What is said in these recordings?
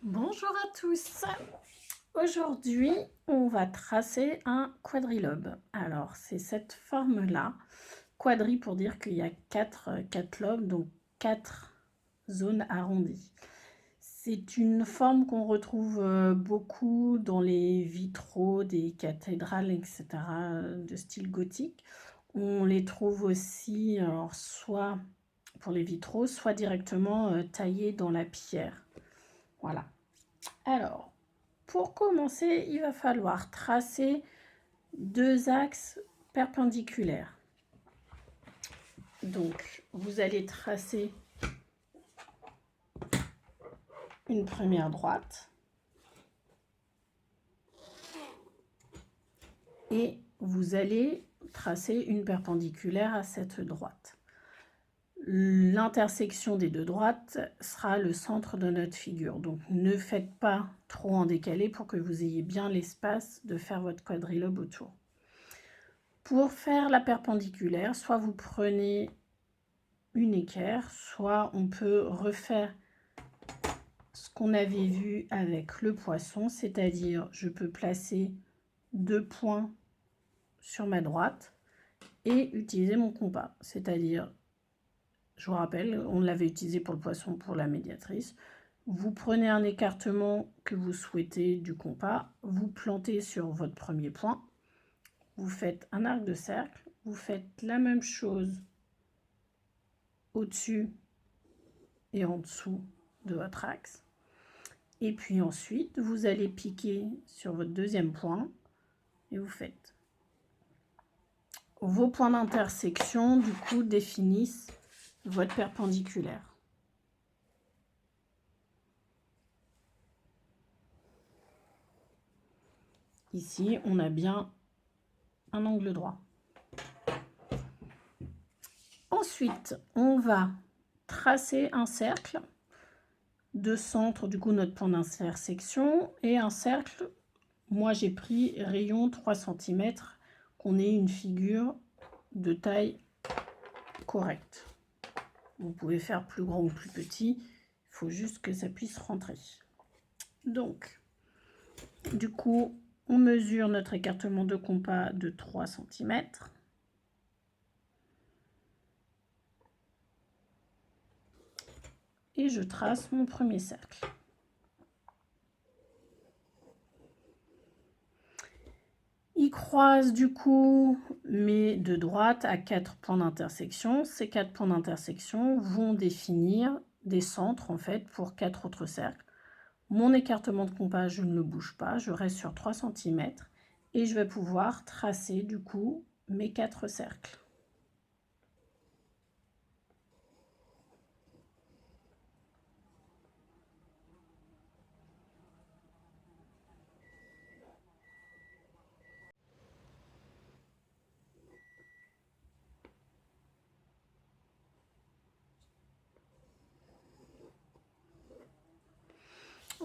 Bonjour à tous. Aujourd'hui, on va tracer un quadrilobe. Alors, c'est cette forme-là. Quadri pour dire qu'il y a quatre lobes, donc 4 zones arrondies. C'est une forme qu'on retrouve beaucoup dans les vitraux des cathédrales, etc., de style gothique. On les trouve aussi, alors, soit pour les vitraux, soit directement taillés dans la pierre. Voilà. Alors, pour commencer, il va falloir tracer 2 axes perpendiculaires. Donc, vous allez tracer une première droite et vous allez tracer une perpendiculaire à cette droite. L'intersection des 2 droites sera le centre de notre figure. Donc, ne faites pas trop en décalé pour que vous ayez bien l'espace de faire votre quadrilobe autour. Pour faire la perpendiculaire, soit vous prenez une équerre, soit on peut refaire ce qu'on avait vu avec le poisson, c'est-à-dire je peux placer 2 points sur ma droite et utiliser mon compas. C'est-à-dire, je vous rappelle, on l'avait utilisé pour le poisson, pour la médiatrice. Vous prenez un écartement que vous souhaitez du compas, vous plantez sur votre premier point, vous faites un arc de cercle, vous faites la même chose au-dessus et en dessous de votre axe. Et puis ensuite, vous allez piquer sur votre deuxième point et vous faites. Vos points d'intersection, du coup, définissent votre perpendiculaire. Ici, on a bien un angle droit. Ensuite, on va tracer un cercle de centre, du coup, notre point d'intersection, et un cercle, moi j'ai pris rayon 3 cm, qu'on ait une figure de taille correcte. Vous pouvez faire plus grand ou plus petit, il faut juste que ça puisse rentrer. Donc, du coup, on mesure notre écartement de compas de 3 cm. Et je trace mon premier cercle. Il croise du coup mes 2 droites à 4 points d'intersection. Ces 4 points d'intersection vont définir des centres en fait pour 4 autres cercles. Mon écartement de compas, je ne le bouge pas, je reste sur 3 cm et je vais pouvoir tracer du coup mes 4 cercles.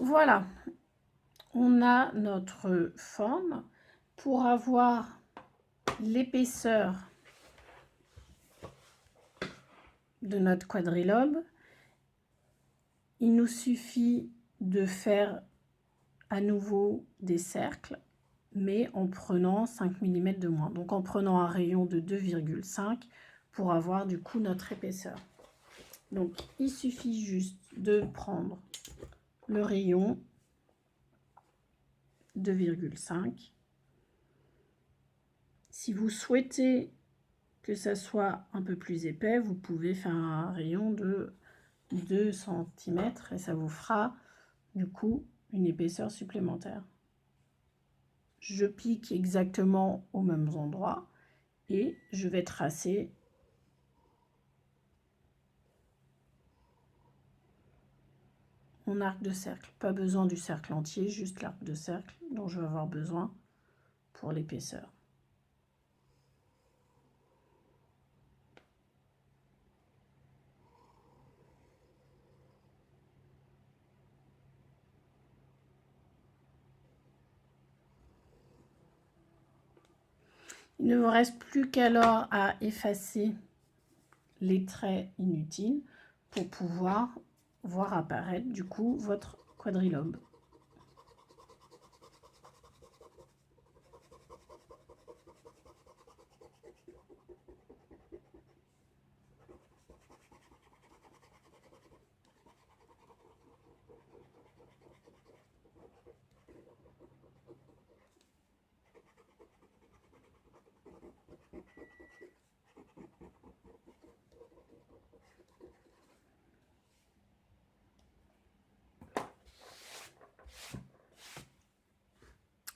Voilà, on a notre forme. Pour avoir l'épaisseur de notre quadrilobe, il nous suffit de faire à nouveau des cercles, mais en prenant 5 mm de moins. Donc en prenant un rayon de 2,5 pour avoir du coup notre épaisseur. Donc il suffit juste de prendre le rayon 2,5. Si vous souhaitez que ça soit un peu plus épais, vous pouvez faire un rayon de 2 cm et ça vous fera du coup une épaisseur supplémentaire. Je pique exactement aux mêmes endroits et je vais tracer mon arc de cercle. Pas besoin du cercle entier, juste l'arc de cercle dont je vais avoir besoin pour l'épaisseur. Il ne vous reste plus qu'alors à effacer les traits inutiles pour pouvoir voir apparaître du coup votre quadrilobe.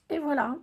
Et voilà,